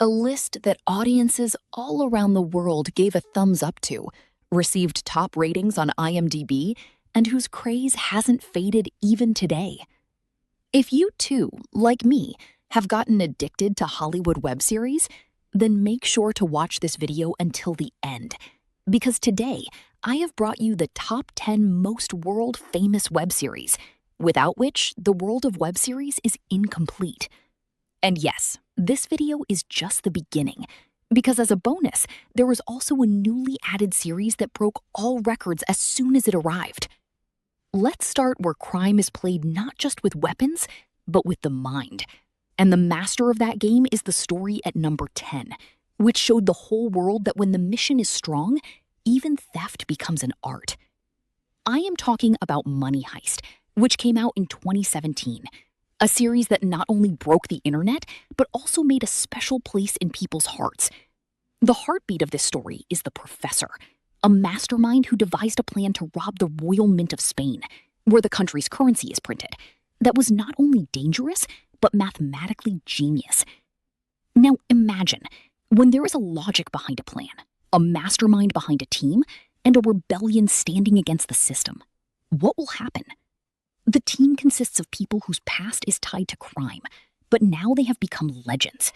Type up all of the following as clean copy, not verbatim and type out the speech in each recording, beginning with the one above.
A list that audiences all around the world gave a thumbs up to, received top ratings on IMDb, and whose craze hasn't faded even today. If you too, like me, have gotten addicted to Hollywood web series, then make sure to watch this video until the end. Because today, I have brought you the top 10 most world-famous web series, without which the world of web series is incomplete. And yes, this video is just the beginning, because as a bonus, there was also a newly added series that broke all records as soon as it arrived. Let's start where crime is played not just with weapons, but with the mind. And the master of that game is the story at number 10, which showed the whole world that when the mission is strong, even theft becomes an art. I am talking about Money Heist, which came out in 2017. A series that not only broke the internet, but also made a special place in people's hearts. The heartbeat of this story is the professor, a mastermind who devised a plan to rob the royal mint of Spain, where the country's currency is printed, that was not only dangerous, but mathematically genius. Now imagine, when there is a logic behind a plan, a mastermind behind a team, and a rebellion standing against the system, what will happen? The team consists of people whose past is tied to crime, but now they have become legends.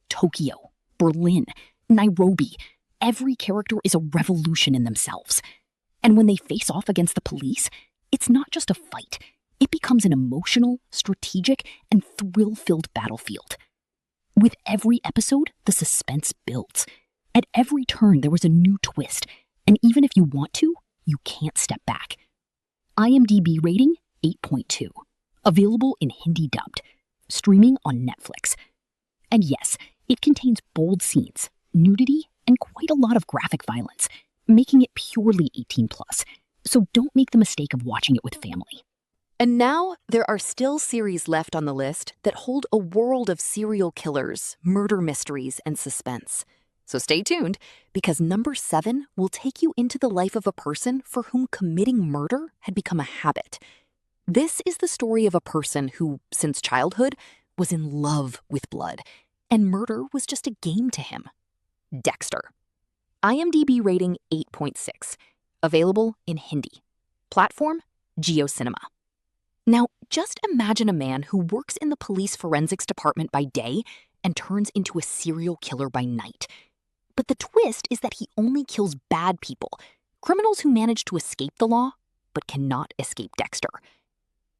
Tokyo, Berlin, Nairobi, every character is a revolution in themselves. And when they face off against the police, it's not just a fight. It becomes an emotional, strategic, and thrill-filled battlefield. With every episode, the suspense builds. At every turn, there was a new twist, and even if you want to, you can't step back. IMDb rating, 8.2. Available in Hindi dubbed. Streaming on Netflix. And yes, it contains bold scenes, nudity, and quite a lot of graphic violence, making it purely 18+. So don't make the mistake of watching it with family. And now, there are still series left on the list that hold a world of serial killers, murder mysteries, and suspense. So stay tuned, because number 7 will take you into the life of a person for whom committing murder had become a habit. This is the story of a person who, since childhood, was in love with blood, and murder was just a game to him. Dexter. IMDb rating 8.6. Available in Hindi. Platform, GeoCinema. Now, just imagine a man who works in the police forensics department by day and turns into a serial killer by night. But the twist is that he only kills bad people, criminals who manage to escape the law, but cannot escape Dexter.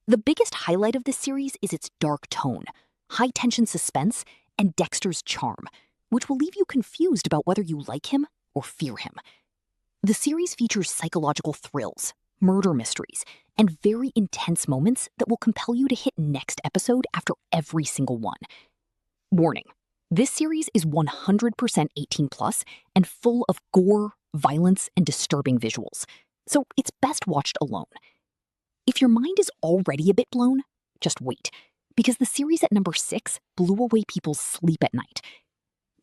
The biggest highlight of this series is its dark tone, high-tension suspense, and Dexter's charm, which will leave you confused about whether you like him or fear him. The series features psychological thrills, murder mysteries, and very intense moments that will compel you to hit next episode after every single one. Warning, this series is 100% 18+ and full of gore, violence, and disturbing visuals, so it's best watched alone. If your mind is already a bit blown, just wait, because the series at number 6 blew away people's sleep at night.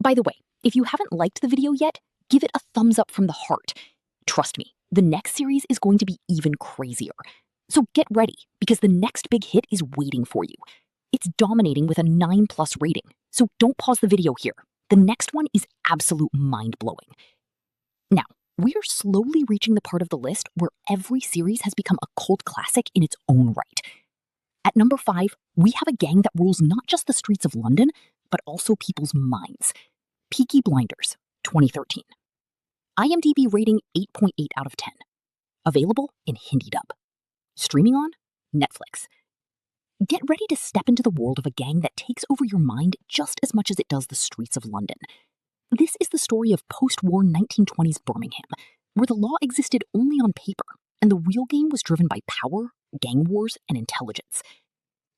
By the way, if you haven't liked the video yet, give it a thumbs up from the heart. Trust me, the next series is going to be even crazier. So get ready, because the next big hit is waiting for you. It's dominating with a 9+ rating, so don't pause the video here. The next one is absolute mind-blowing. Now, we are slowly reaching the part of the list where every series has become a cult classic in its own right. At number 5, we have a gang that rules not just the streets of London, but also people's minds. Peaky Blinders, 2013. IMDb rating 8.8 out of 10. Available in Hindi dub. Streaming on Netflix. Get ready to step into the world of a gang that takes over your mind just as much as it does the streets of London. This is the story of post-war 1920s Birmingham, where the law existed only on paper, and the real game was driven by power, gang wars, and intelligence.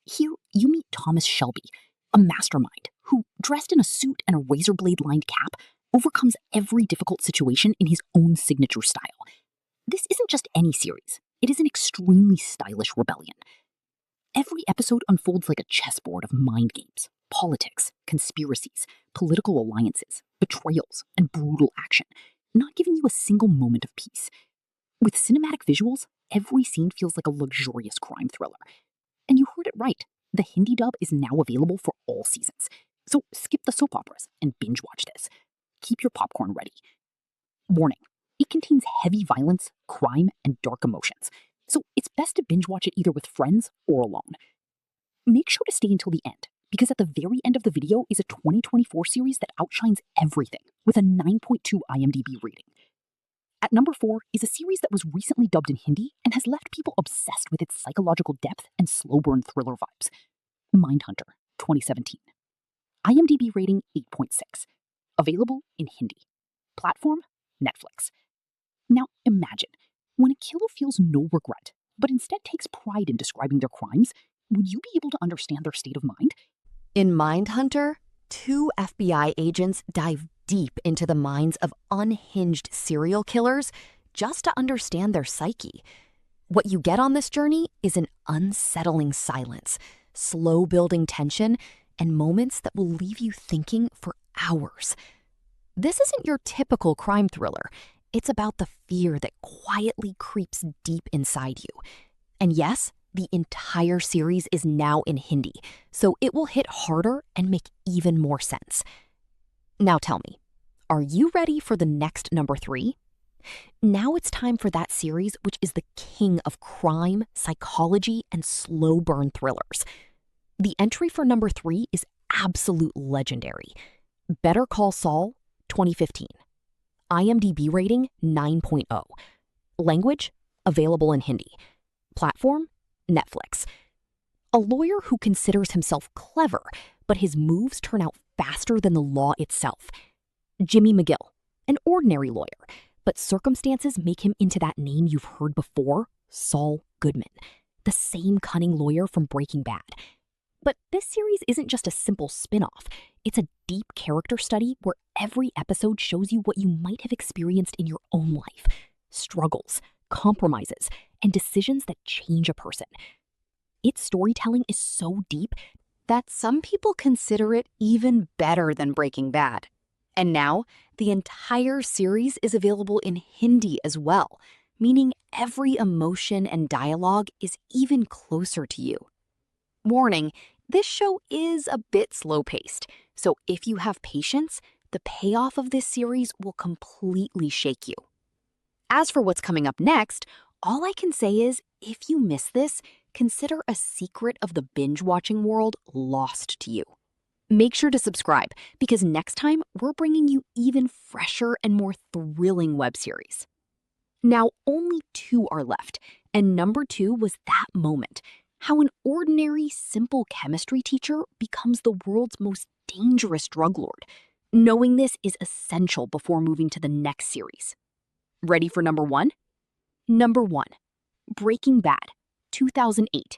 Here, you meet Thomas Shelby, a mastermind who, dressed in a suit and a razor blade-lined cap, overcomes every difficult situation in his own signature style. This isn't just any series. It is an extremely stylish rebellion. Every episode unfolds like a chessboard of mind games, politics, conspiracies, political alliances, betrayals, and brutal action, not giving you a single moment of peace. With cinematic visuals, every scene feels like a luxurious crime thriller. And you heard it right, the Hindi dub is now available for all seasons. So skip the soap operas and binge watch this. Keep your popcorn ready. Warning, it contains heavy violence, crime, and dark emotions, so it's best to binge watch it either with friends or alone. Make sure to stay until the end, because at the very end of the video is a 2024 series that outshines everything with a 9.2 IMDb rating. At number 4 is a series that was recently dubbed in Hindi and has left people obsessed with its psychological depth and slow burn thriller vibes. Mindhunter, 2017. IMDb rating 8.6. Available in Hindi. Platform, Netflix. Now imagine, when a killer feels no regret, but instead takes pride in describing their crimes, would you be able to understand their state of mind? In Mindhunter, two FBI agents dive deep into the minds of unhinged serial killers just to understand their psyche. What you get on this journey is an unsettling silence, slow building tension, and moments that will leave you thinking for hours. This isn't your typical crime thriller. It's about the fear that quietly creeps deep inside you. And yes, the entire series is now in Hindi, so it will hit harder and make even more sense. Now tell me, are you ready for the next number 3? Now it's time for that series which is the king of crime, psychology, and slow burn thrillers. The entry for number 3 is absolute legendary. Better Call Saul, 2015. IMDb rating 9.0. Language, available in Hindi. Platform, Netflix. A lawyer who considers himself clever, but his moves turn out faster than the law itself. Jimmy McGill, an ordinary lawyer, but circumstances make him into that name you've heard before, Saul Goodman, the same cunning lawyer from Breaking Bad. But this series isn't just a simple spin-off. It's a deep character study where every episode shows you what you might have experienced in your own life. Struggles, compromises, and decisions that change a person. Its storytelling is so deep that some people consider it even better than Breaking Bad. And now, the entire series is available in Hindi as well, meaning every emotion and dialogue is even closer to you. Warning, this show is a bit slow-paced, so if you have patience, the payoff of this series will completely shake you. As for what's coming up next, all I can say is, if you miss this, consider a secret of the binge-watching world lost to you. Make sure to subscribe, because next time we're bringing you even fresher and more thrilling web series. Now, only 2 are left, and number 2 was that moment. How an ordinary, simple chemistry teacher becomes the world's most dangerous drug lord. Knowing this is essential before moving to the next series. Ready for number 1? Number 1, Breaking Bad, 2008.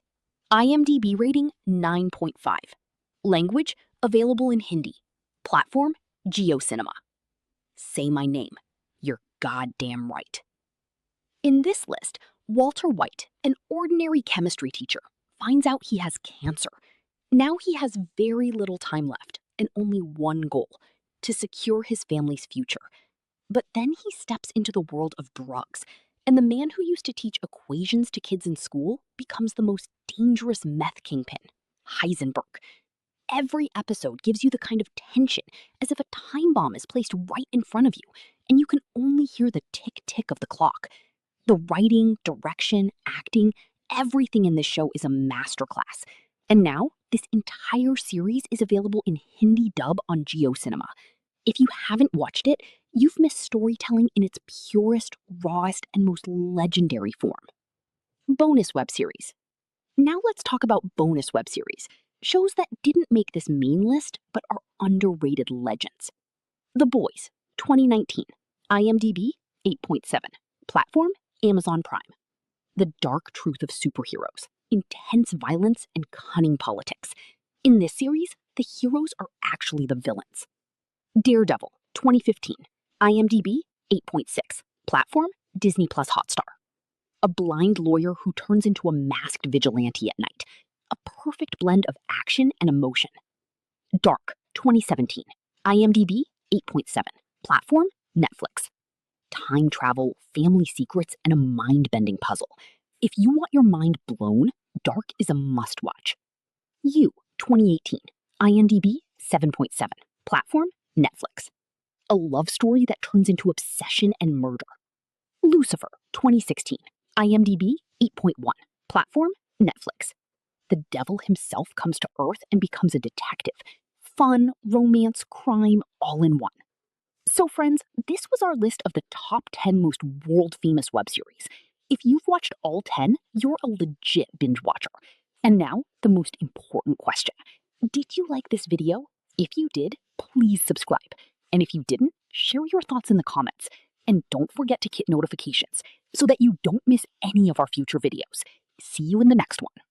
IMDb rating 9.5. Language, available in Hindi. Platform, GeoCinema. Say my name. You're goddamn right. In this list, Walter White, an ordinary chemistry teacher, finds out he has cancer. Now he has very little time left and only one goal: to secure his family's future. But then he steps into the world of drugs, and the man who used to teach equations to kids in school becomes the most dangerous meth kingpin, Heisenberg. Every episode gives you the kind of tension as if a time bomb is placed right in front of you, and you can only hear the tick-tick of the clock. The writing, direction, acting, everything in this show is a masterclass. And now, this entire series is available in Hindi dub on GeoCinema. If you haven't watched it, you've missed storytelling in its purest, rawest, and most legendary form. Bonus web series. Now let's talk about bonus web series. Shows that didn't make this main list, but are underrated legends. The Boys, 2019. IMDb, 8.7. Platform, Amazon Prime. The dark truth of superheroes, intense violence, and cunning politics. In this series, the heroes are actually the villains. Daredevil, 2015. IMDb, 8.6. Platform, Disney Plus Hotstar. A blind lawyer who turns into a masked vigilante at night. A perfect blend of action and emotion. Dark, 2017. IMDb, 8.7. Platform, Netflix. Time travel, family secrets, and a mind-bending puzzle. If you want your mind blown, Dark is a must-watch. You, 2018. IMDb, 7.7. Platform, Netflix. A love story that turns into obsession and murder. Lucifer, 2016. IMDb, 8.1. Platform, Netflix. The devil himself comes to Earth and becomes a detective. Fun, romance, crime, all in one. So friends, this was our list of the top 10 most world-famous web series. If you've watched all 10, you're a legit binge watcher. And now, the most important question. Did you like this video? If you did, please subscribe. And if you didn't, share your thoughts in the comments. And don't forget to hit notifications so that you don't miss any of our future videos. See you in the next one.